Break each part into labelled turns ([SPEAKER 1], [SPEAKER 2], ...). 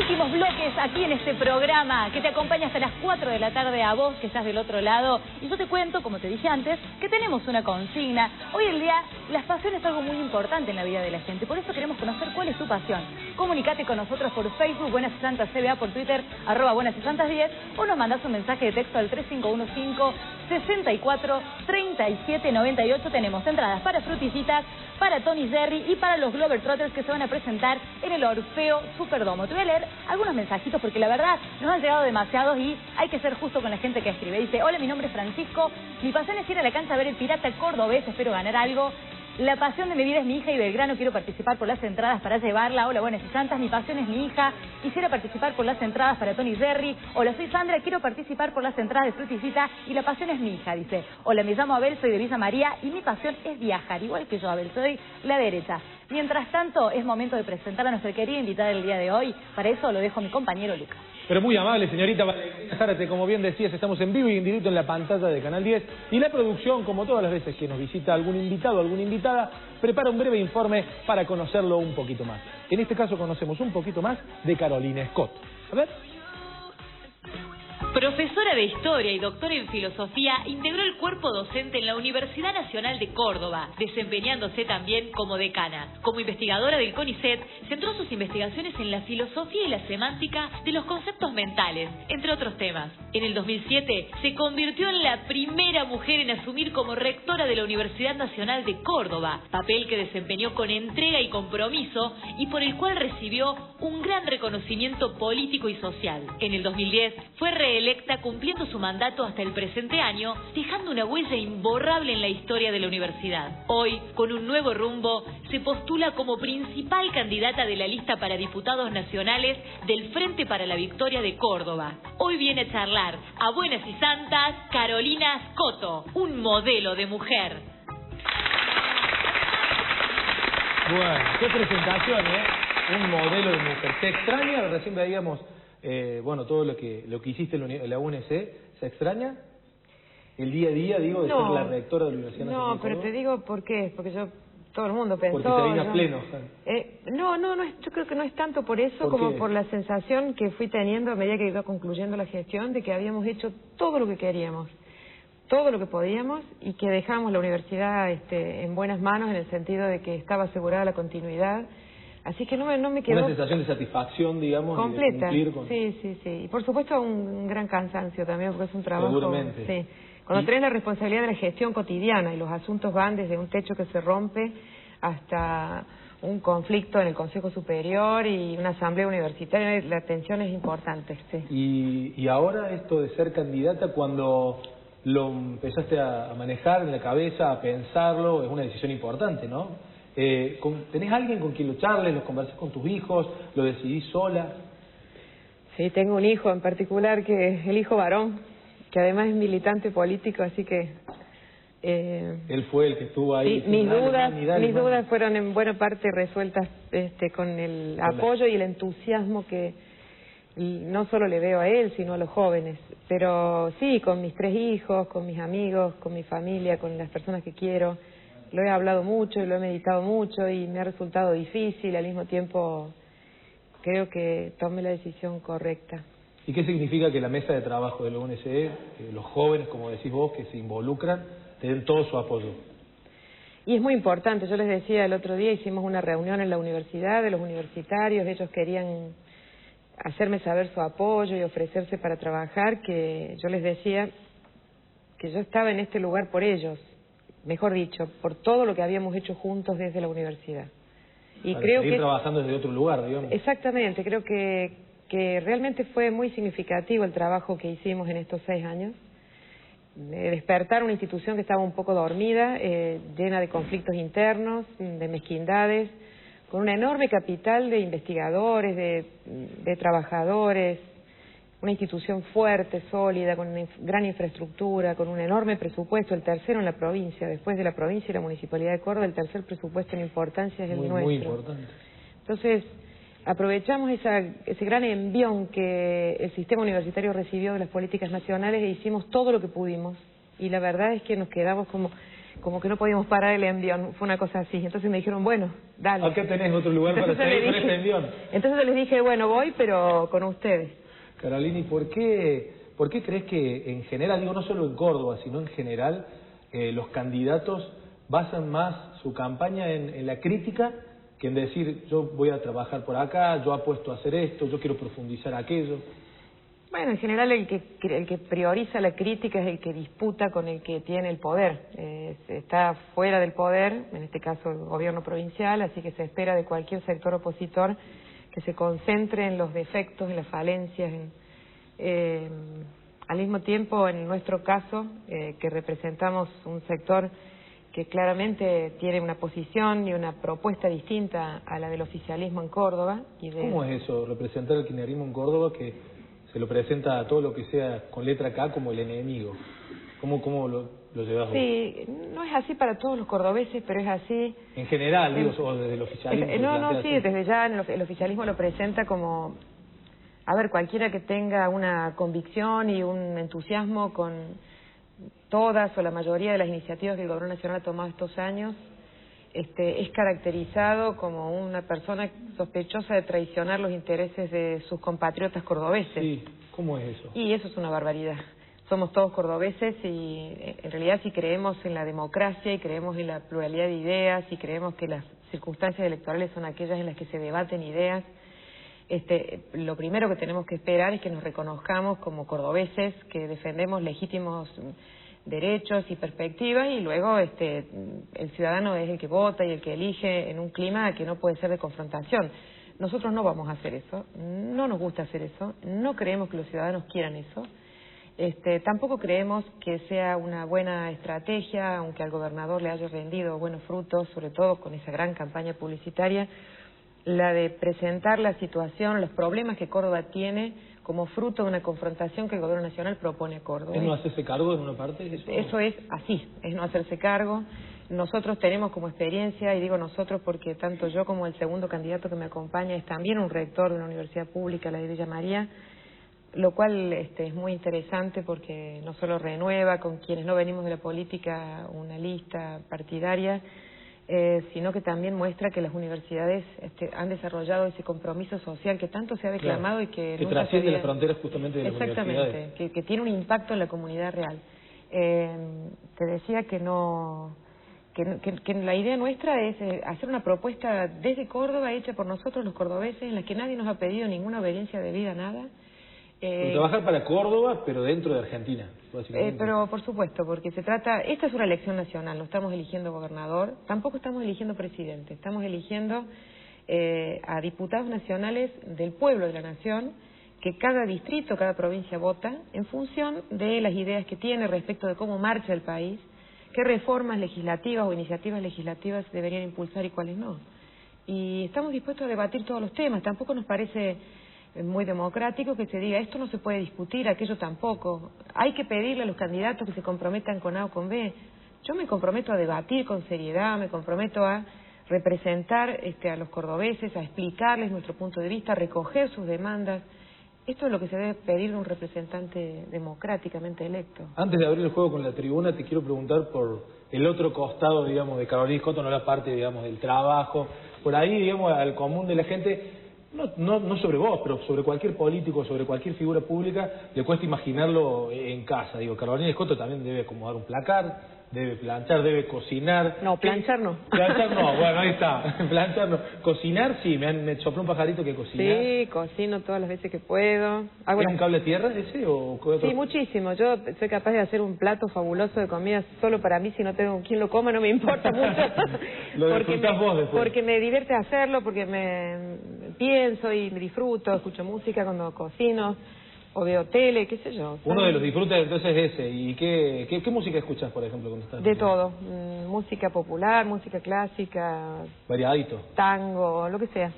[SPEAKER 1] últimos bloques aquí en este programa que te acompaña hasta las 4 de la tarde a vos que estás del otro lado. Y yo te cuento, como te dije antes, que tenemos una consigna. Hoy en día las pasiones es algo muy importante en la vida de la gente. Por eso queremos conocer cuál es tu pasión. Comunicate con nosotros por Facebook, Buenas y Santas CBA, por Twitter, @Buenas y Santas 10, o nos mandás un mensaje de texto al 3515-64-3798. Tenemos entradas para Fruticitas, para Tony Jerry y para los Globetrotters que se van a presentar en el Orfeo Superdomo. Te voy a leer algunos mensajitos porque la verdad nos han llegado demasiados y hay que ser justo con la gente que escribe. Dice: hola, mi nombre es Francisco, mi pasión es ir a la cancha a ver el Pirata cordobés, espero ganar algo. La pasión de mi vida es mi hija y Belgrano, quiero participar por las entradas para llevarla. Hola, Buenas y Santas, mi pasión es mi hija, quisiera participar por las entradas para Tony Jerry. Hola, soy Sandra, quiero participar por las entradas de Fruticita y la pasión es mi hija, dice. Hola, me llamo Abel, soy de Villa María y mi pasión es viajar, igual que yo, Abel, soy la derecha. Mientras tanto, es momento de presentar a nuestra querida invitada del día de hoy. Para eso lo dejo a mi compañero Lucas.
[SPEAKER 2] Pero muy amable, señorita Zárate, como bien decías, estamos en vivo y en directo en la pantalla de Canal 10. Y la producción, como todas las veces que nos visita algún invitado o alguna invitada, prepara un breve informe para conocerlo un poquito más. En este caso conocemos un poquito más de Carolina Scott. A ver.
[SPEAKER 3] Profesora de Historia y doctora en Filosofía, integró el cuerpo docente en la Universidad Nacional de Córdoba, desempeñándose también como decana. Como investigadora del CONICET, centró sus investigaciones en la filosofía y la semántica de los conceptos mentales, entre otros temas. En el 2007, se convirtió en la primera mujer en asumir como rectora de la Universidad Nacional de Córdoba, papel que desempeñó con entrega y compromiso y por el cual recibió un gran reconocimiento político y social. En el 2010, fue reelecta cumpliendo su mandato hasta el presente año, dejando una huella imborrable en la historia de la universidad. Hoy, con un nuevo rumbo, se postula como principal candidata de la lista para diputados nacionales del Frente para la Victoria de Córdoba. Hoy viene a charlar a Buenas y Santas Carolina Scott, un modelo de mujer.
[SPEAKER 2] Bueno, qué presentación, ¿eh? Un modelo de mujer. ¿Se extraña? Recién veíamos bueno, todo lo que hiciste en la UNC, ¿se extraña? El día a día, digo, de ser la rectora de la Universidad Nacional de Córdoba.
[SPEAKER 4] No, pero te digo por qué, porque todo el mundo pensó...
[SPEAKER 2] Porque se viene a pleno.
[SPEAKER 4] No, yo creo que no es tanto por eso como por la sensación que fui teniendo a medida que iba concluyendo la gestión de que habíamos hecho todo lo que queríamos, todo lo que podíamos y que dejamos la universidad en buenas manos en el sentido de que estaba asegurada la continuidad. Así que no me quedó...
[SPEAKER 2] Una sensación de satisfacción, digamos,
[SPEAKER 4] completa.
[SPEAKER 2] Y de cumplir con...
[SPEAKER 4] Sí. Y por supuesto un gran cansancio también, porque es un trabajo...
[SPEAKER 2] Seguramente.
[SPEAKER 4] Sí. Cuando tenés la responsabilidad de la gestión cotidiana y los asuntos van desde un techo que se rompe hasta un conflicto en el Consejo Superior y una asamblea universitaria, la tensión es importante. Sí.
[SPEAKER 2] Y ahora esto de ser candidata, cuando lo empezaste a manejar en la cabeza, a pensarlo, es una decisión importante, ¿no? ¿Tenés alguien con quien lo charles, lo conversás con tus hijos, lo decidís sola?
[SPEAKER 4] Sí, tengo un hijo en particular, que es el hijo varón, que además es militante político, así que...
[SPEAKER 2] Él fue el que estuvo ahí.
[SPEAKER 4] Sí, mis dudas fueron en buena parte resueltas con el apoyo y el entusiasmo que no solo le veo a él, sino a los jóvenes. Pero sí, con mis 3 hijos, con mis amigos, con mi familia, con las personas que quiero... Lo he hablado mucho y lo he meditado mucho y me ha resultado difícil. Al mismo tiempo, creo que tomé la decisión correcta.
[SPEAKER 2] ¿Y qué significa que la mesa de trabajo de la UNC, los jóvenes, como decís vos, que se involucran, te den todo su apoyo?
[SPEAKER 4] Y es muy importante. Yo les decía el otro día, hicimos una reunión en la universidad de los universitarios. Ellos querían hacerme saber su apoyo y ofrecerse para trabajar, que yo les decía que yo estaba en este lugar por ellos. Mejor dicho, por todo lo que habíamos hecho juntos desde la universidad. Y
[SPEAKER 2] para
[SPEAKER 4] creo
[SPEAKER 2] seguir
[SPEAKER 4] que
[SPEAKER 2] trabajando desde otro lugar, digamos.
[SPEAKER 4] Exactamente, creo que realmente fue muy significativo el trabajo que hicimos en estos 6 años. Despertar una institución que estaba un poco dormida, llena de conflictos internos, de mezquindades, con una enorme capital de investigadores, de trabajadores, una institución fuerte, sólida, con una gran infraestructura, con un enorme presupuesto, el tercero en la provincia, después de la provincia y la Municipalidad de Córdoba, el tercer presupuesto en importancia es el nuestro.
[SPEAKER 2] Muy importante.
[SPEAKER 4] Entonces, aprovechamos ese gran envión que el sistema universitario recibió de las políticas nacionales e hicimos todo lo que pudimos. Y la verdad es que nos quedamos como como que no podíamos parar el envión, fue una cosa así. Entonces me dijeron, bueno, dale.
[SPEAKER 2] Acá tenés otro lugar para seguir con este envión.
[SPEAKER 4] Entonces yo les dije, bueno, voy, pero con ustedes.
[SPEAKER 2] Carolina, ¿y por qué crees que en general, digo no solo en Córdoba, sino en general, los candidatos basan más su campaña en la crítica que en decir yo voy a trabajar por acá, yo apuesto a hacer esto, yo quiero profundizar aquello?
[SPEAKER 4] Bueno, en general el que prioriza la crítica es el que disputa con el que tiene el poder. Está fuera del poder, en este caso el gobierno provincial, así que se espera de cualquier sector opositor que se concentre en los defectos, en las falencias. Al mismo tiempo, en nuestro caso, que representamos un sector que claramente tiene una posición y una propuesta distinta a la del oficialismo en Córdoba.
[SPEAKER 2] ¿Cómo es eso, representar el kirchnerismo en Córdoba, que se lo presenta a todo lo que sea con letra K como el enemigo? ¿Cómo lo llevas vos?
[SPEAKER 4] Sí, no es así para todos los cordobeses, pero es así.
[SPEAKER 2] En general, digo, o desde el oficialismo.
[SPEAKER 4] Sí, desde ya el oficialismo lo presenta como, a ver, cualquiera que tenga una convicción y un entusiasmo con todas o la mayoría de las iniciativas que el Gobierno Nacional ha tomado estos años, es caracterizado como una persona sospechosa de traicionar los intereses de sus compatriotas cordobeses.
[SPEAKER 2] Sí, ¿cómo es eso?
[SPEAKER 4] Y eso es una barbaridad. Somos todos cordobeses y en realidad si creemos en la democracia y creemos en la pluralidad de ideas y creemos que las circunstancias electorales son aquellas en las que se debaten ideas, lo primero que tenemos que esperar es que nos reconozcamos como cordobeses, que defendemos legítimos derechos y perspectivas, y luego el ciudadano es el que vota y el que elige en un clima que no puede ser de confrontación. Nosotros no vamos a hacer eso, no nos gusta hacer eso, no creemos que los ciudadanos quieran eso. Tampoco creemos que sea una buena estrategia, aunque al gobernador le haya rendido buenos frutos, sobre todo con esa gran campaña publicitaria, la de presentar la situación, los problemas que Córdoba tiene como fruto de una confrontación que el Gobierno Nacional propone a Córdoba.
[SPEAKER 2] ¿Es no hacerse cargo en una parte?
[SPEAKER 4] Eso es así, es no hacerse cargo. Nosotros tenemos como experiencia, y digo nosotros porque tanto yo como el segundo candidato que me acompaña es también un rector de una universidad pública, la de Villa María, lo cual es muy interesante porque no solo renueva con quienes no venimos de la política una lista partidaria, sino que también muestra que las universidades han desarrollado ese compromiso social que tanto se ha declamado, claro, y que
[SPEAKER 2] trasciende las fronteras justamente de las universidades.
[SPEAKER 4] Exactamente, que tiene un impacto en la comunidad real. Te decía que la idea nuestra es hacer una propuesta desde Córdoba, hecha por nosotros los cordobeses, en la que nadie nos ha pedido ninguna obediencia debida a nada.
[SPEAKER 2] Trabajar para Córdoba, pero dentro de Argentina, básicamente.
[SPEAKER 4] Pero por supuesto, porque se trata, esta es una elección nacional, no estamos eligiendo gobernador, tampoco estamos eligiendo presidente, estamos eligiendo a diputados nacionales del pueblo de la nación, que cada distrito, cada provincia vota en función de las ideas que tiene respecto de cómo marcha el país, qué reformas legislativas o iniciativas legislativas deberían impulsar y cuáles no. Y estamos dispuestos a debatir todos los temas, tampoco nos parece muy democrático que se diga esto no se puede discutir, aquello tampoco. Hay que pedirle a los candidatos que se comprometan con A o con B. Yo me comprometo a debatir con seriedad, me comprometo a representar a los cordobeses, a explicarles nuestro punto de vista, a recoger sus demandas. Esto es lo que se debe pedir de un representante democráticamente electo.
[SPEAKER 2] Antes de abrir el juego con la tribuna, te quiero preguntar por el otro costado, digamos, de Carolina Escoto, no la parte, digamos, del trabajo. Por ahí, digamos, al común de la gente, no sobre vos, pero sobre cualquier político, sobre cualquier figura pública, le cuesta imaginarlo en casa. Digo, Carolina Escoto también debe acomodar un placar, debe planchar, debe cocinar.
[SPEAKER 4] No, planchar no.
[SPEAKER 2] Planchar no, bueno, ahí está. Planchar no. Cocinar, sí, me sopló un pajarito que cocina.
[SPEAKER 4] Sí, cocino todas las veces que puedo.
[SPEAKER 2] ¿Es un cable a tierra ese o qué otro?
[SPEAKER 4] Sí, muchísimo. Yo soy capaz de hacer un plato fabuloso de comida solo para mí, si no tengo quien lo coma, no me importa mucho.
[SPEAKER 2] Lo disfrutás vos después.
[SPEAKER 4] Porque me divierte hacerlo, porque me pienso y me disfruto, escucho música cuando cocino. O veo tele, qué sé yo.
[SPEAKER 2] Uno de los disfrutes entonces es ese. ¿Y qué música escuchas, por ejemplo, cuando estás?
[SPEAKER 4] De todo. Música popular, música clásica.
[SPEAKER 2] Variadito.
[SPEAKER 4] Tango, lo que sea.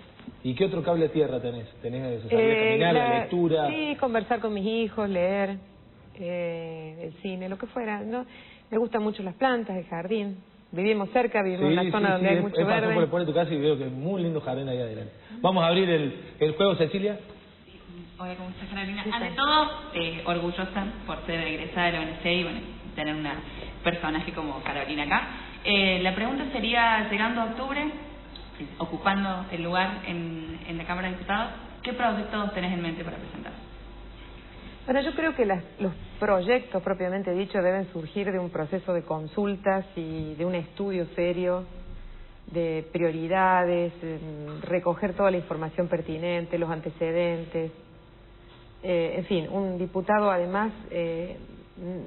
[SPEAKER 2] ¿Y qué otro cable a tierra tenés? ¿Tenés salir a caminar, la lectura?
[SPEAKER 4] Sí, conversar con mis hijos, leer, el cine, lo que fuera. ¿No? Me gustan mucho las plantas, el jardín. Vivimos cerca, vivimos en una zona donde hay mucho verde.
[SPEAKER 2] He pasado por tu casa y veo que es un lindo jardín ahí adelante. Vamos a abrir el juego, Cecilia.
[SPEAKER 5] Hola, ¿cómo estás, Carolina? Ante todo, orgullosa por ser egresada de la UNC y bueno, tener una personaje como Carolina acá. La pregunta sería, llegando a octubre, ocupando el lugar en la Cámara de Diputados, ¿qué proyectos tenés en mente para presentar?
[SPEAKER 4] Bueno, yo creo que los proyectos propiamente dicho deben surgir de un proceso de consultas y de un estudio serio de prioridades, recoger toda la información pertinente, los antecedentes. En fin, un diputado además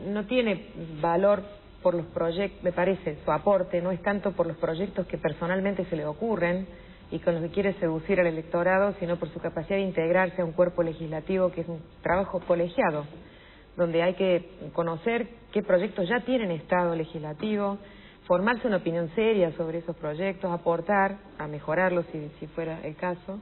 [SPEAKER 4] no tiene valor por los proyectos, me parece, su aporte no es tanto por los proyectos que personalmente se le ocurren y con los que quiere seducir al electorado, sino por su capacidad de integrarse a un cuerpo legislativo que es un trabajo colegiado, donde hay que conocer qué proyectos ya tienen estado legislativo, formarse una opinión seria sobre esos proyectos, aportar a mejorarlos si fuera el caso.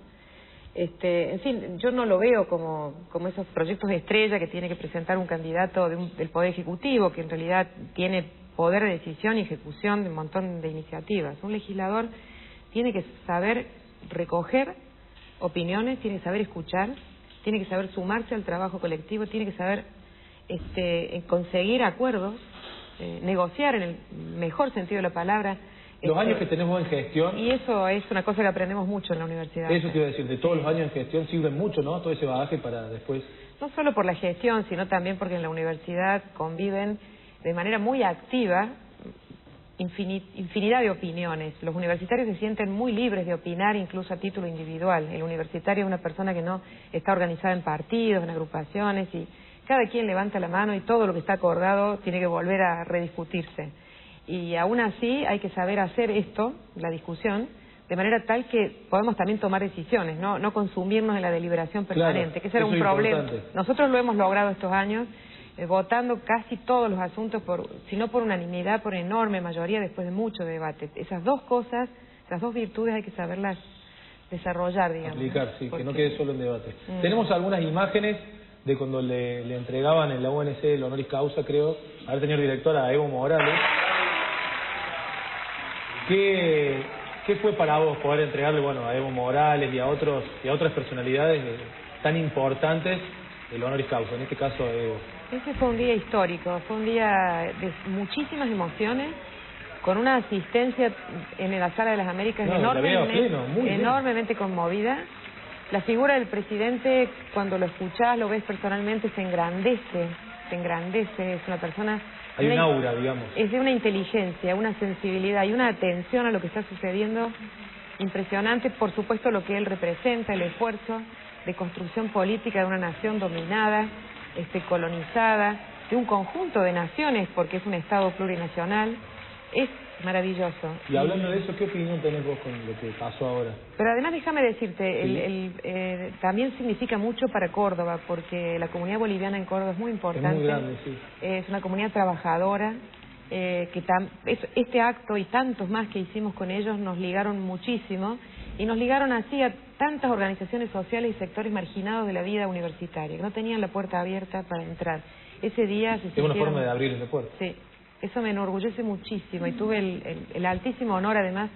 [SPEAKER 4] En fin, yo no lo veo como esos proyectos de estrella que tiene que presentar un candidato del Poder Ejecutivo, que en realidad tiene poder de decisión y ejecución de un montón de iniciativas. Un legislador tiene que saber recoger opiniones, tiene que saber escuchar, tiene que saber sumarse al trabajo colectivo, tiene que saber conseguir acuerdos, negociar en el mejor sentido de la palabra.
[SPEAKER 2] Los años que tenemos en gestión...
[SPEAKER 4] Y eso es una cosa que aprendemos mucho en la universidad.
[SPEAKER 2] Eso te iba a decir, de todos los años en gestión sirven mucho, ¿no? Todo ese bagaje para después...
[SPEAKER 4] No solo por la gestión, sino también porque en la universidad conviven de manera muy activa infinidad de opiniones. Los universitarios se sienten muy libres de opinar incluso a título individual. El universitario es una persona que no está organizada en partidos, en agrupaciones, y cada quien levanta la mano y todo lo que está acordado tiene que volver a rediscutirse. Y aún así hay que saber hacer esto, la discusión, de manera tal que podamos también tomar decisiones, no consumirnos en la deliberación permanente,
[SPEAKER 2] claro,
[SPEAKER 4] que ese era un problema.
[SPEAKER 2] Importante.
[SPEAKER 4] Nosotros lo hemos logrado estos años, votando casi todos los asuntos, si no por unanimidad, por enorme mayoría después de mucho debate. Esas dos cosas, esas dos virtudes hay que saberlas desarrollar, digamos.
[SPEAKER 2] Aplicar, sí,
[SPEAKER 4] porque...
[SPEAKER 2] que no quede solo en debate. Tenemos algunas imágenes de cuando le entregaban en la UNC el honoris causa, creo, al señor director, a Evo Morales. ¿Qué fue para vos poder entregarle, bueno, a Evo Morales y a otras personalidades tan importantes el honoris causa, en este caso a Evo?
[SPEAKER 4] Ese fue un día histórico, fue un día de muchísimas emociones, con una asistencia en la Sala de las Américas enormemente conmovida. La figura del presidente, cuando lo escuchás, lo ves personalmente, se engrandece, es una persona...
[SPEAKER 2] Hay un aura, digamos.
[SPEAKER 4] Es de una inteligencia, una sensibilidad y una atención a lo que está sucediendo impresionante. Por supuesto, lo que él representa, el esfuerzo de construcción política de una nación dominada, colonizada, de un conjunto de naciones, porque es un Estado plurinacional, es maravilloso.
[SPEAKER 2] Y hablando de eso, ¿qué opinión tenés vos con lo que pasó ahora?
[SPEAKER 4] Pero además déjame decirte,
[SPEAKER 2] sí.
[SPEAKER 4] También significa mucho para Córdoba, porque la comunidad boliviana en Córdoba es muy importante.
[SPEAKER 2] Es muy grande, sí.
[SPEAKER 4] Es una comunidad trabajadora, este acto y tantos más que hicimos con ellos nos ligaron muchísimo, y nos ligaron así a tantas organizaciones sociales y sectores marginados de la vida universitaria, que no tenían la puerta abierta para entrar. Ese día se
[SPEAKER 2] Es una forma de abrir esa puerta.
[SPEAKER 4] Sí. Eso me enorgullece muchísimo y tuve el altísimo honor, además,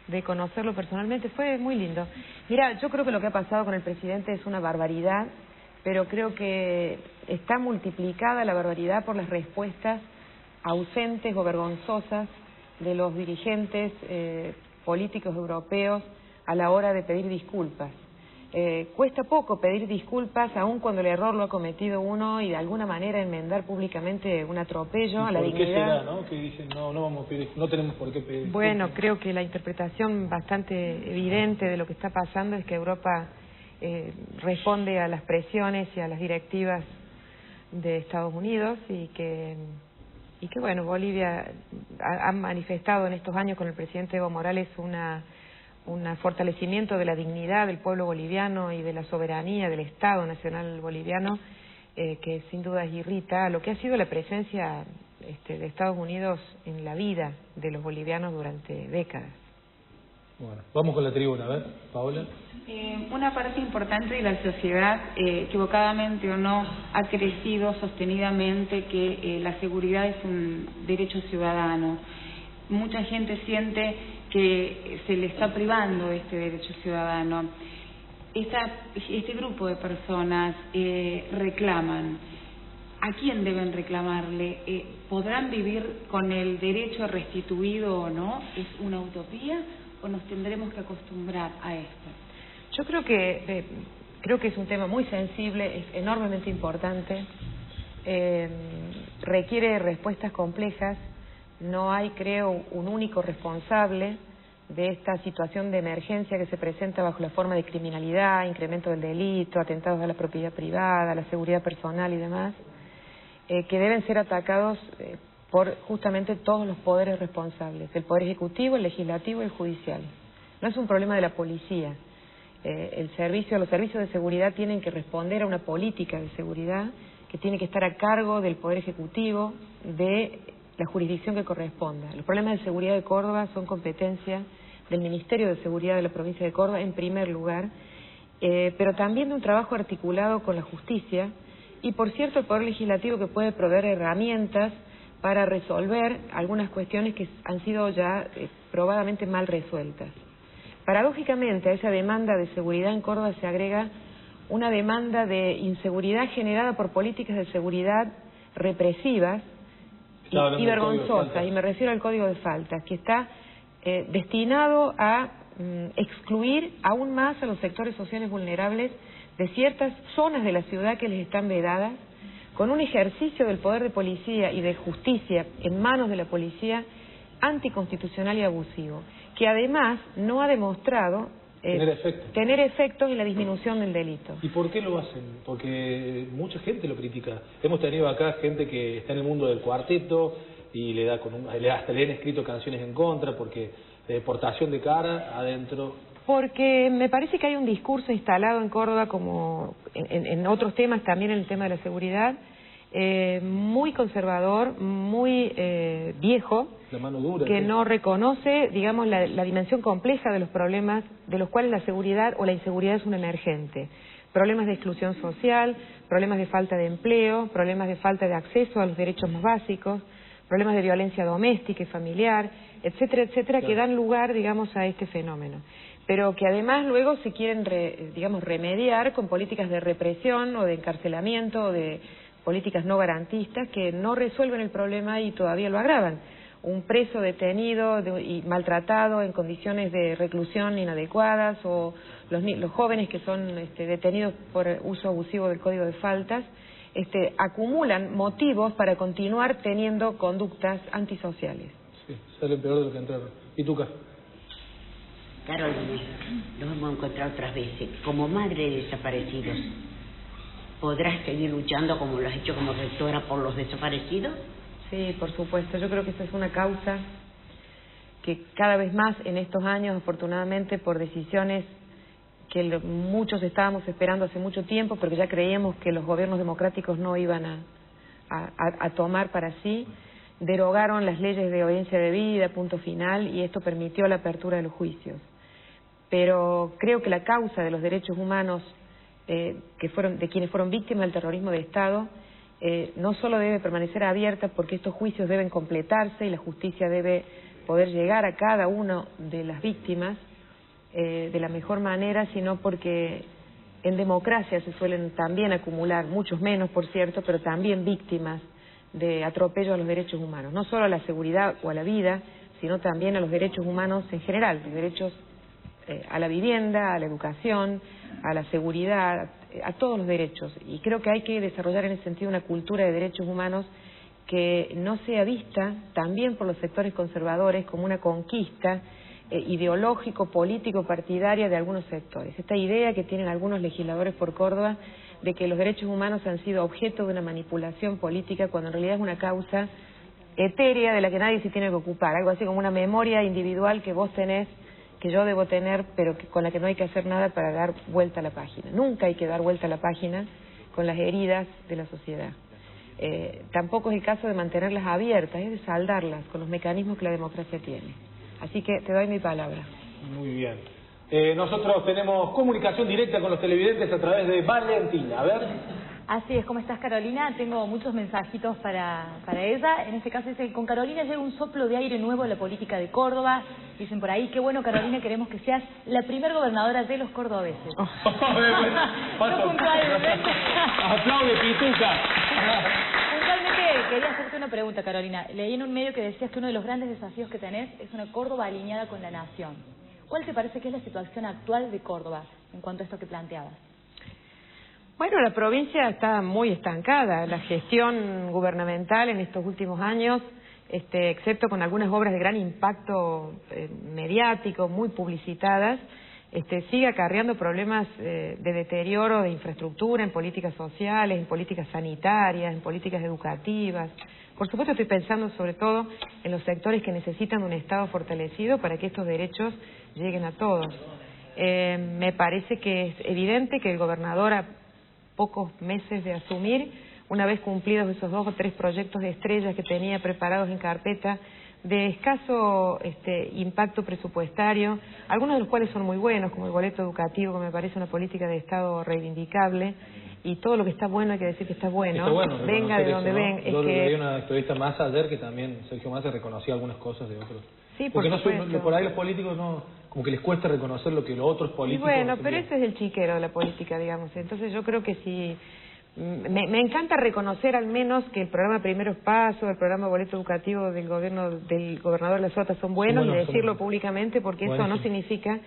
[SPEAKER 4] de conocerlo personalmente. Fue muy lindo. Mira, yo creo que lo que ha pasado con el presidente es una barbaridad, pero creo que está multiplicada la barbaridad por las respuestas ausentes o vergonzosas de los dirigentes políticos europeos a la hora de pedir disculpas. Cuesta poco pedir disculpas, aun cuando el error lo ha cometido uno, y de alguna manera enmendar públicamente un atropello a la dignidad.
[SPEAKER 2] ¿Por qué será, no? Que dicen, no vamos a pedir, no tenemos por qué pedir.
[SPEAKER 4] Bueno, creo que la interpretación bastante evidente de lo que está pasando es que Europa responde a las presiones y a las directivas de Estados Unidos, y que bueno, Bolivia ha manifestado en estos años con el presidente Evo Morales un fortalecimiento de la dignidad del pueblo boliviano y de la soberanía del Estado Nacional Boliviano, que sin duda irrita a lo que ha sido la presencia de Estados Unidos en la vida de los bolivianos durante décadas.
[SPEAKER 2] Bueno, vamos con la tribuna, a ver, Paola.
[SPEAKER 6] Una parte importante de la sociedad, equivocadamente o no, ha crecido sostenidamente que la seguridad es un derecho ciudadano. Mucha gente siente que se le está privando este derecho ciudadano. Este grupo de personas reclaman ¿a quién deben reclamarle? ¿Podrán vivir con el derecho restituido o no? ¿Es una utopía o nos tendremos que acostumbrar a esto?
[SPEAKER 4] Yo creo que es un tema muy sensible, es enormemente importante, requiere respuestas complejas. No hay, creo, un único responsable de esta situación de emergencia que se presenta bajo la forma de criminalidad, incremento del delito, atentados a la propiedad privada, a la seguridad personal y demás, que deben ser atacados por justamente todos los poderes responsables, el Poder Ejecutivo, el Legislativo y el Judicial. No es un problema de la policía. Los servicios de seguridad tienen que responder a una política de seguridad que tiene que estar a cargo del Poder Ejecutivo, de la jurisdicción que corresponda. Los problemas de seguridad de Córdoba son competencia del Ministerio de Seguridad de la provincia de Córdoba en primer lugar, pero también de un trabajo articulado con la justicia y, por cierto, el Poder Legislativo, que puede proveer herramientas para resolver algunas cuestiones que han sido ya probadamente mal resueltas. Paradójicamente, a esa demanda de seguridad en Córdoba se agrega una demanda de inseguridad generada por políticas de seguridad represivas y vergonzosas, y me refiero al Código de Faltas, que está destinado a excluir aún más a los sectores sociales vulnerables de ciertas zonas de la ciudad que les están vedadas, con un ejercicio del poder de policía y de justicia en manos de la policía anticonstitucional y abusivo, que además no ha demostrado tener efectos en la disminución del delito.
[SPEAKER 2] ¿Y por qué lo hacen? Porque mucha gente lo critica. Hemos tenido acá gente que está en el mundo del cuarteto y le da hasta le han escrito canciones en contra porque deportación de cara adentro.
[SPEAKER 4] Porque me parece que hay un discurso instalado en Córdoba, como en otros temas, también en el tema de la seguridad, muy conservador, muy viejo,
[SPEAKER 2] la mano dura,
[SPEAKER 4] que no reconoce, digamos, la dimensión compleja de los problemas de los cuales la seguridad o la inseguridad es un emergente. Problemas de exclusión social, problemas de falta de empleo, problemas de falta de acceso a los derechos más básicos, problemas de violencia doméstica y familiar, etcétera, etcétera, claro, que dan lugar, digamos, a este fenómeno. Pero que además luego se quieren, remediar con políticas de represión o de encarcelamiento o de políticas no garantistas que no resuelven el problema y todavía lo agravan. Un preso detenido y maltratado en condiciones de reclusión inadecuadas, o los jóvenes que son detenidos por uso abusivo del Código de Faltas, acumulan motivos para continuar teniendo conductas antisociales.
[SPEAKER 2] Sí, salen peor de lo que entraron. ¿Y tú, Cá?
[SPEAKER 7] Carolina, nos hemos encontrado otras veces. Como madre de desaparecidos, ¿podrás seguir luchando como lo has hecho como rectora por los desaparecidos?
[SPEAKER 4] Sí, por supuesto. Yo creo que esa es una causa que cada vez más en estos años, afortunadamente, por decisiones que muchos estábamos esperando hace mucho tiempo, pero que ya creíamos que los gobiernos democráticos no iban a tomar para sí, derogaron las leyes de obediencia debida, punto final, y esto permitió la apertura de los juicios. Pero creo que la causa de los derechos humanos de quienes fueron víctimas del terrorismo de Estado no solo debe permanecer abierta, porque estos juicios deben completarse y la justicia debe poder llegar a cada una de las víctimas de la mejor manera, sino porque en democracia se suelen también acumular, muchos menos por cierto, pero también víctimas de atropello a los derechos humanos, no solo a la seguridad o a la vida, sino también a los derechos humanos en general, los derechos a la vivienda, a la educación, a la seguridad, a todos los derechos. Y creo que hay que desarrollar en ese sentido una cultura de derechos humanos que no sea vista también por los sectores conservadores como una conquista ideológico, político, partidaria de algunos sectores. Esta idea que tienen algunos legisladores por Córdoba de que los derechos humanos han sido objeto de una manipulación política, cuando en realidad es una causa etérea de la que nadie se tiene que ocupar, algo así como una memoria individual que vos tenés, que yo debo tener, pero con la que no hay que hacer nada para dar vuelta a la página. Nunca hay que dar vuelta a la página con las heridas de la sociedad. Tampoco es el caso de mantenerlas abiertas, es de saldarlas con los mecanismos que la democracia tiene. Así que te doy mi palabra.
[SPEAKER 2] Muy bien. Nosotros tenemos comunicación directa con los televidentes a través de Valentina. A ver.
[SPEAKER 1] Así es, ¿cómo estás, Carolina? Tengo muchos mensajitos para ella. En este caso dice: con Carolina llega un soplo de aire nuevo en la política de Córdoba. Dicen por ahí: qué bueno, Carolina, queremos que seas la primer gobernadora de los cordobeses.
[SPEAKER 2] Aplaude, Pituca.
[SPEAKER 1] Puntualmente quería hacerte una pregunta, Carolina. Leí en un medio que decías que uno de los grandes desafíos que tenés es una Córdoba alineada con la nación. ¿Cuál te parece que es la situación actual de Córdoba en cuanto a esto que planteabas?
[SPEAKER 4] Bueno, la provincia está muy estancada. La gestión gubernamental en estos últimos años, excepto con algunas obras de gran impacto mediático, muy publicitadas, sigue acarreando problemas de deterioro de infraestructura en políticas sociales, en políticas sanitarias, en políticas educativas. Por supuesto estoy pensando sobre todo en los sectores que necesitan un Estado fortalecido para que estos derechos lleguen a todos. Me parece que es evidente que el gobernador, a pocos meses de asumir, una vez cumplidos esos 2 o 3 proyectos de estrellas que tenía preparados en carpeta, de escaso impacto presupuestario, algunos de los cuales son muy buenos, como el boleto educativo, que me parece una política de Estado reivindicable, y todo lo que está bueno hay que decir que está bueno, venga de donde venga.
[SPEAKER 2] Yo leí una entrevista más ayer que también Sergio Massa reconocía algunas cosas de otros.
[SPEAKER 4] Sí,
[SPEAKER 2] porque por ahí los políticos no, como que les cuesta reconocer lo que los otros políticos...
[SPEAKER 4] Y bueno, pero ese es el chiquero de la política, digamos. Entonces yo creo que si... Me encanta reconocer al menos que el programa Primeros Pasos, el programa Boleto Educativo del gobernador de la Sota son buenos, y decirlo públicamente, porque eso no significa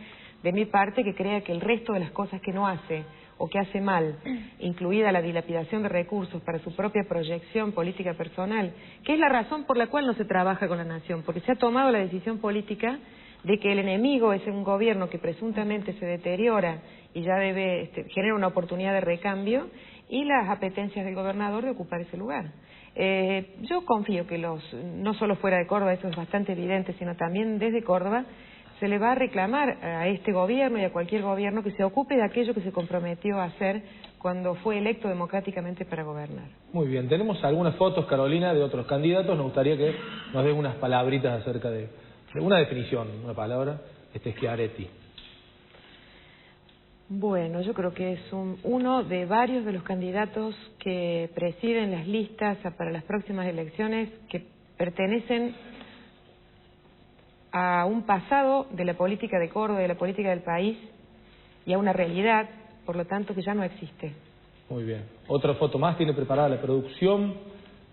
[SPEAKER 4] de mi parte que crea que el resto de las cosas que no hace o que hace mal, incluida la dilapidación de recursos para su propia proyección política personal, que es la razón por la cual no se trabaja con la nación, porque se ha tomado la decisión política de que el enemigo es un gobierno que presuntamente se deteriora y ya debe generar una oportunidad de recambio, y las apetencias del gobernador de ocupar ese lugar. Yo confío que no solo fuera de Córdoba, eso es bastante evidente, sino también desde Córdoba, se le va a reclamar a este gobierno y a cualquier gobierno que se ocupe de aquello que se comprometió a hacer cuando fue electo democráticamente para gobernar.
[SPEAKER 2] Muy bien, tenemos algunas fotos, Carolina, de otros candidatos. Nos gustaría que nos den unas palabritas acerca de una definición, una palabra, Schiaretti.
[SPEAKER 4] Bueno, yo creo que es uno de varios de los candidatos que presiden las listas para las próximas elecciones, que pertenecen a un pasado de la política de Córdoba, de la política del país, y a una realidad, por lo tanto, que ya no existe.
[SPEAKER 2] Muy bien. Otra foto más tiene preparada la producción.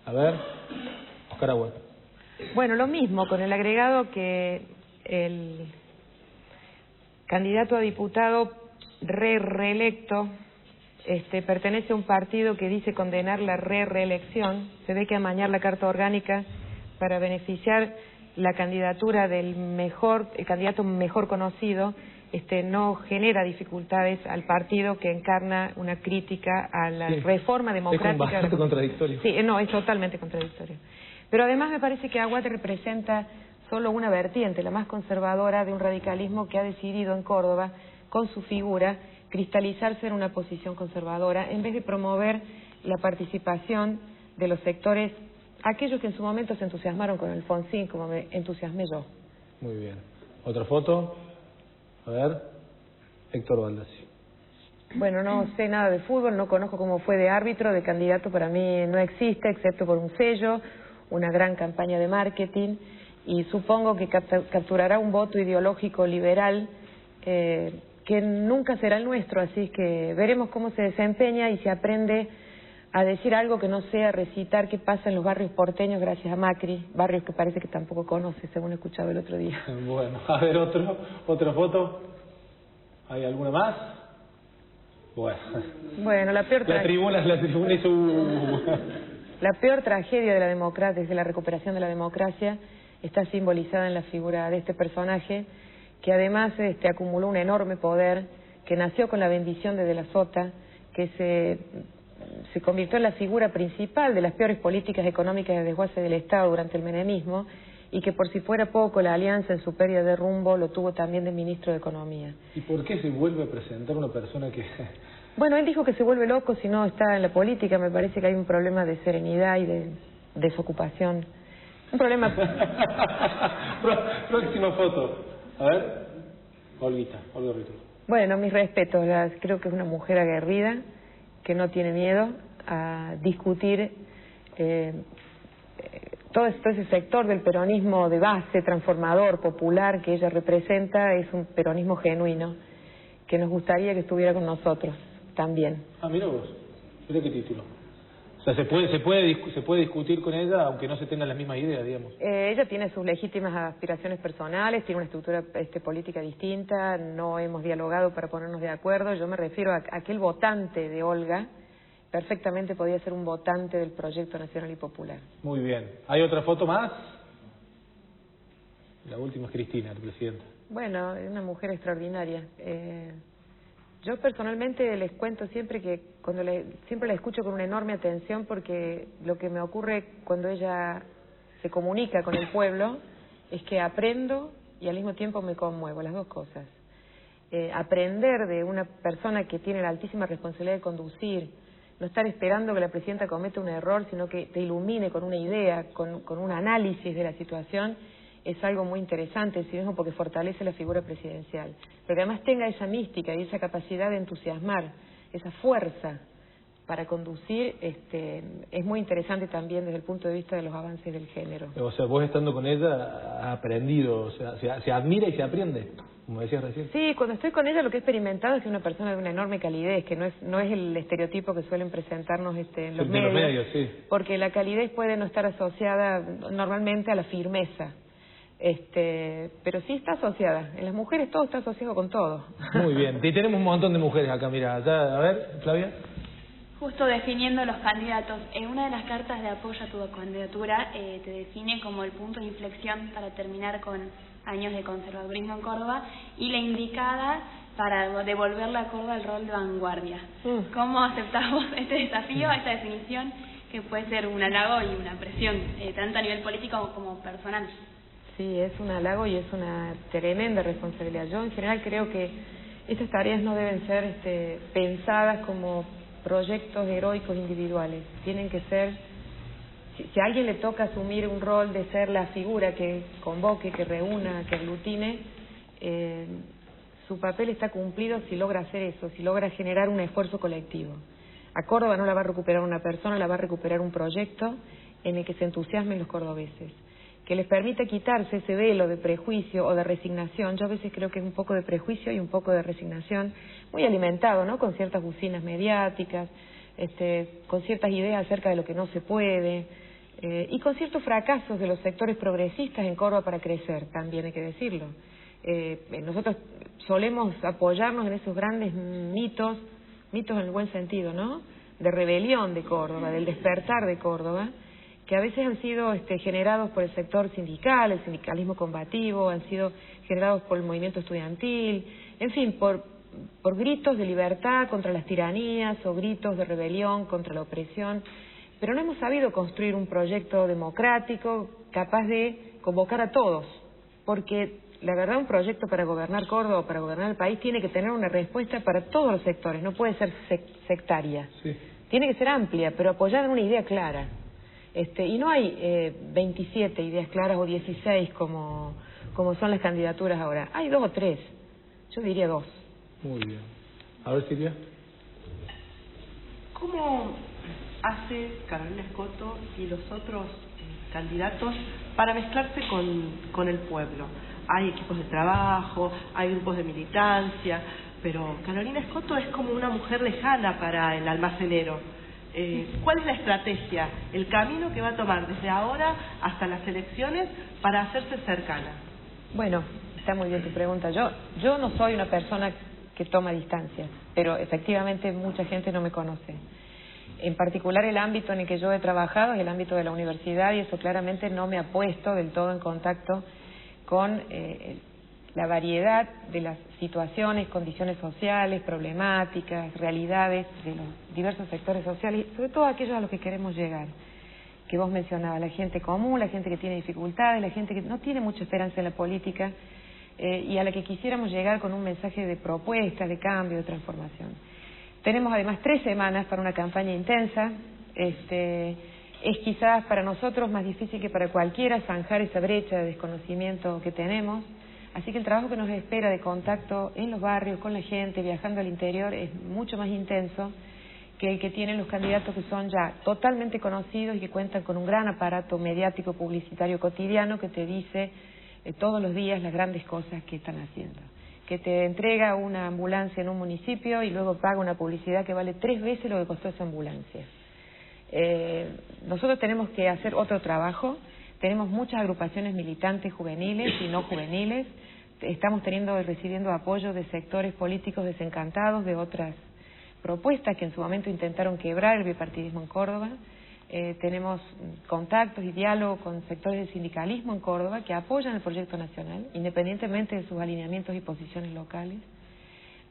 [SPEAKER 2] A ver, Oscar Agüed.
[SPEAKER 4] Bueno, lo mismo, con el agregado que el candidato a diputado reelecto pertenece a un partido que dice condenar la reelección. Se ve que amañar la carta orgánica para beneficiar la candidatura del el candidato mejor conocido, no genera dificultades al partido que encarna una crítica a la reforma democrática.
[SPEAKER 2] Es bastante contradictorio.
[SPEAKER 4] Sí, no, es totalmente contradictorio. Pero además me parece que Agüed representa solo una vertiente, la más conservadora de un radicalismo que ha decidido en Córdoba, con su figura, cristalizarse en una posición conservadora, en vez de promover la participación de los sectores, aquellos que en su momento se entusiasmaron con Alfonsín, como me entusiasmé yo.
[SPEAKER 2] Muy bien. Otra foto. A ver, Héctor Baldassi.
[SPEAKER 4] Bueno, no sé nada de fútbol, no conozco cómo fue de árbitro, de candidato para mí no existe, excepto por un sello, una gran campaña de marketing, y supongo que capturará un voto ideológico liberal que nunca será el nuestro, así que veremos cómo se desempeña y si aprende a decir algo que no sea recitar qué pasa en los barrios porteños gracias a Macri, barrios que parece que tampoco conoce, según he escuchado el otro día.
[SPEAKER 2] Bueno, a ver otra foto. ¿Hay alguna más?
[SPEAKER 4] Bueno, la peor
[SPEAKER 2] tribuna hizo...
[SPEAKER 4] La peor tragedia de la democracia, desde la recuperación de la democracia, está simbolizada en la figura de este personaje, que además acumuló un enorme poder, que nació con la bendición de la Sota, que se convirtió en la figura principal de las peores políticas económicas de desguace del Estado durante el menemismo, y que por si fuera poco la Alianza en su pérdida de rumbo lo tuvo también de ministro de Economía.
[SPEAKER 2] ¿Y por qué se vuelve a presentar una persona que...?
[SPEAKER 4] Bueno, él dijo que se vuelve loco si no está en la política. Me parece que hay un problema de serenidad y de desocupación. Un problema...
[SPEAKER 2] Próxima foto. A ver, Olga Rito.
[SPEAKER 4] Bueno, mis respetos. Creo que es una mujer aguerrida, que no tiene miedo a discutir todo ese sector del peronismo de base, transformador, popular, que ella representa. Es un peronismo genuino, que nos gustaría que estuviera con nosotros también.
[SPEAKER 2] Ah, mira vos. Mira qué título. O sea, se puede discutir con ella, aunque no se tengan las mismas ideas, digamos.
[SPEAKER 4] Ella tiene sus legítimas aspiraciones personales, tiene una estructura política distinta, no hemos dialogado para ponernos de acuerdo. Yo me refiero a aquel votante de Olga, perfectamente podía ser un votante del Proyecto Nacional y Popular.
[SPEAKER 2] Muy bien. ¿Hay otra foto más? La última es Cristina, la presidenta.
[SPEAKER 4] Bueno, es una mujer extraordinaria. Yo personalmente les cuento siempre que siempre la escucho con una enorme atención, porque lo que me ocurre cuando ella se comunica con el pueblo es que aprendo y al mismo tiempo me conmuevo, las dos cosas. Aprender de una persona que tiene la altísima responsabilidad de conducir, no estar esperando que la presidenta cometa un error, sino que te ilumine con una idea, con un análisis de la situación, es algo muy interesante, sí mismo porque fortalece la figura presidencial. Pero que además tenga esa mística y esa capacidad de entusiasmar, esa fuerza para conducir, es muy interesante también desde el punto de vista de los avances del género.
[SPEAKER 2] O sea, vos estando con ella, ha aprendido, o sea, se admira y se aprende, como decías recién.
[SPEAKER 4] Sí, cuando estoy con ella lo que he experimentado es que es una persona de una enorme calidez, que no es el estereotipo que suelen presentarnos en los medios,
[SPEAKER 2] sí.
[SPEAKER 4] Porque la calidez puede no estar asociada normalmente a la firmeza. Pero sí está asociada. En las mujeres todo está asociado con todo.
[SPEAKER 2] Muy bien. Y tenemos un montón de mujeres acá, mira. A ver, Flavia.
[SPEAKER 8] Justo definiendo los candidatos, en una de las cartas de apoyo a tu candidatura te define como el punto de inflexión para terminar con años de conservadurismo en Córdoba y la indicada para devolverle a Córdoba el rol de vanguardia. ¿Cómo aceptamos este desafío, esta definición, que puede ser un halago y una presión, tanto a nivel político como personal?
[SPEAKER 4] Sí, es un halago y es una tremenda responsabilidad. Yo en general creo que estas tareas no deben ser pensadas como proyectos heroicos individuales. Tienen que ser, si a alguien le toca asumir un rol de ser la figura que convoque, que reúna, que aglutine, su papel está cumplido si logra hacer eso, si logra generar un esfuerzo colectivo. A Córdoba no la va a recuperar una persona, la va a recuperar un proyecto en el que se entusiasmen los cordobeses, que les permita quitarse ese velo de prejuicio o de resignación. Yo a veces creo que es un poco de prejuicio y un poco de resignación, muy alimentado, ¿no?, con ciertas bucinas mediáticas, con ciertas ideas acerca de lo que no se puede, y con ciertos fracasos de los sectores progresistas en Córdoba para crecer, también hay que decirlo. Nosotros solemos apoyarnos en esos grandes mitos en el buen sentido, ¿no?, de rebelión de Córdoba, del despertar de Córdoba, que a veces han sido generados por el sector sindical, el sindicalismo combativo, han sido generados por el movimiento estudiantil, en fin, por gritos de libertad contra las tiranías o gritos de rebelión contra la opresión, pero no hemos sabido construir un proyecto democrático capaz de convocar a todos, porque la verdad un proyecto para gobernar Córdoba, para gobernar el país, tiene que tener una respuesta para todos los sectores, no puede ser sectaria, sí. Tiene que ser amplia, pero apoyada en una idea clara. Y no hay 27 ideas claras o 16 como son las candidaturas ahora. Hay 2 o 3. Yo diría 2.
[SPEAKER 2] Muy bien. A ver, Silvia.
[SPEAKER 9] ¿Cómo hace Carolina Escoto y los otros candidatos para mezclarse con el pueblo? Hay equipos de trabajo, hay grupos de militancia, pero Carolina Escoto es como una mujer lejana para el almacenero. ¿Cuál es la estrategia, el camino que va a tomar desde ahora hasta las elecciones para hacerse cercana?
[SPEAKER 4] Bueno, está muy bien tu pregunta. Yo no soy una persona que toma distancias, pero efectivamente mucha gente no me conoce. En particular el ámbito en el que yo he trabajado es el ámbito de la universidad, y eso claramente no me ha puesto del todo en contacto con la variedad de las situaciones, condiciones sociales, problemáticas, realidades de los diversos sectores sociales, y sobre todo aquellos a los que queremos llegar, que vos mencionabas, la gente común, la gente que tiene dificultades, la gente que no tiene mucha esperanza en la política, y a la que quisiéramos llegar con un mensaje de propuestas, de cambio, de transformación. Tenemos además 3 semanas para una campaña intensa. Es quizás para nosotros más difícil que para cualquiera zanjar esa brecha de desconocimiento que tenemos. Así que el trabajo que nos espera de contacto en los barrios, con la gente, viajando al interior, es mucho más intenso que el que tienen los candidatos que son ya totalmente conocidos y que cuentan con un gran aparato mediático publicitario cotidiano que te dice todos los días las grandes cosas que están haciendo. Que te entrega una ambulancia en un municipio y luego paga una publicidad que vale 3 veces lo que costó esa ambulancia. Nosotros tenemos que hacer otro trabajo. Tenemos muchas agrupaciones militantes juveniles y no juveniles. Estamos recibiendo apoyo de sectores políticos desencantados de otras propuestas que en su momento intentaron quebrar el bipartidismo en Córdoba. Tenemos contactos y diálogo con sectores del sindicalismo en Córdoba que apoyan el proyecto nacional, independientemente de sus alineamientos y posiciones locales.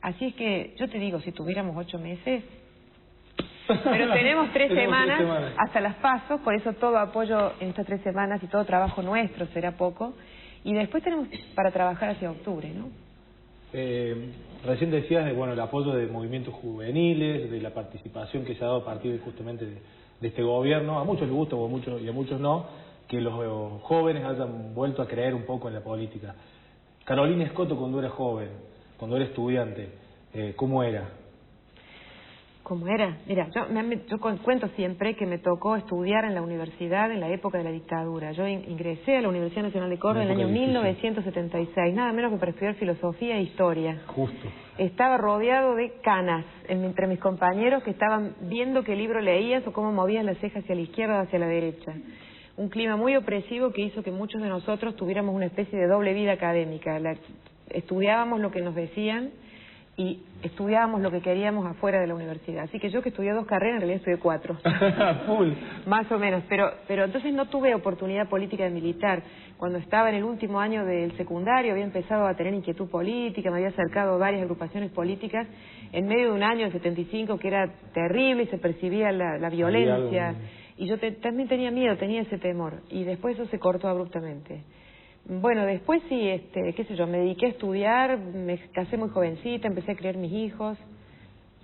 [SPEAKER 4] Así es que yo te digo, si tuviéramos 8 meses, pero tenemos 3 semanas hasta las PASO, por eso todo apoyo en estas 3 semanas y todo trabajo nuestro será poco, y después tenemos para trabajar hacia octubre, ¿no?
[SPEAKER 2] Recién decías de, el apoyo de movimientos juveniles, de la participación que se ha dado a partir justamente de este gobierno. A muchos les gusta y a muchos no, que los jóvenes hayan vuelto a creer un poco en la política. Carolina Escoto, cuando era joven, cuando era estudiante, ¿cómo era?
[SPEAKER 4] ¿Cómo era? Mira, yo cuento siempre que me tocó estudiar en la universidad en la época de la dictadura. Yo ingresé a la Universidad Nacional de Córdoba en el año 1976, nada menos que para estudiar filosofía e historia.
[SPEAKER 2] Justo.
[SPEAKER 4] Estaba rodeado de canas entre mis compañeros que estaban viendo qué libro leías o cómo movías las cejas hacia la izquierda o hacia la derecha. Un clima muy opresivo que hizo que muchos de nosotros tuviéramos una especie de doble vida académica. Estudiábamos lo que nos decían y estudiábamos lo que queríamos afuera de la universidad. Así que yo, que estudié 2 carreras, en realidad estudié 4.
[SPEAKER 2] Full.
[SPEAKER 4] Más o menos. Pero entonces no tuve oportunidad política de militar. Cuando estaba en el último año del secundario había empezado a tener inquietud política, me había acercado a varias agrupaciones políticas en medio de un año, el 75, que era terrible y se percibía la violencia. Y yo también tenía miedo, tenía ese temor. Y después eso se cortó abruptamente. Bueno, después sí, qué sé yo, me dediqué a estudiar, me casé muy jovencita, empecé a criar mis hijos.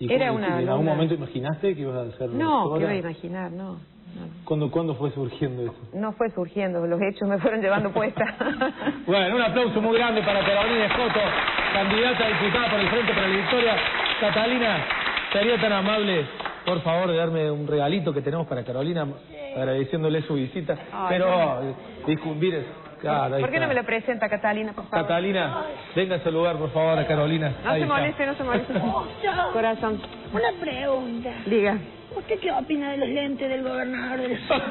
[SPEAKER 2] Era ¿En algún momento imaginaste que ibas a ser
[SPEAKER 4] No, que iba a imaginar, no.
[SPEAKER 2] ¿Cuándo fue surgiendo eso?
[SPEAKER 4] No fue surgiendo, los hechos me fueron llevando puesta.
[SPEAKER 2] Bueno, un aplauso muy grande para Carolina Escoto, candidata a diputada por el Frente para la Victoria. Catalina, ¿sería tan amable, por favor, de darme un regalito que tenemos para Carolina, agradeciéndole su visita? Pero, discutir. Claro,
[SPEAKER 4] ¿por qué no me lo presenta Catalina, por favor?
[SPEAKER 2] Catalina, venga a saludar, por favor, a Carolina.
[SPEAKER 4] No se moleste, no se moleste. Corazón.
[SPEAKER 10] Una pregunta.
[SPEAKER 4] Diga.
[SPEAKER 10] ¿Usted qué opina de los lentes del gobernador del sur?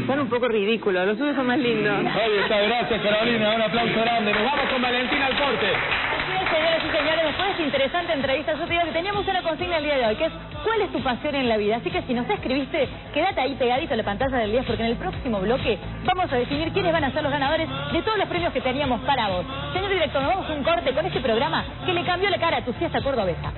[SPEAKER 4] Son un poco ridículos, los suyos son más lindos.
[SPEAKER 2] Ahí está, gracias Carolina, un aplauso grande. Nos vamos con Valentina al corte.
[SPEAKER 1] Señoras y señores, después de esta interesante entrevista, yo te digo que teníamos una consigna el día de hoy, que es ¿cuál es tu pasión en la vida? Así que si nos escribiste, quédate ahí pegadito a la pantalla del 10, porque en el próximo bloque vamos a definir quiénes van a ser los ganadores de todos los premios que teníamos para vos. Señor director, nos vamos a un corte con este programa que le cambió la cara a tu siesta cordobesa.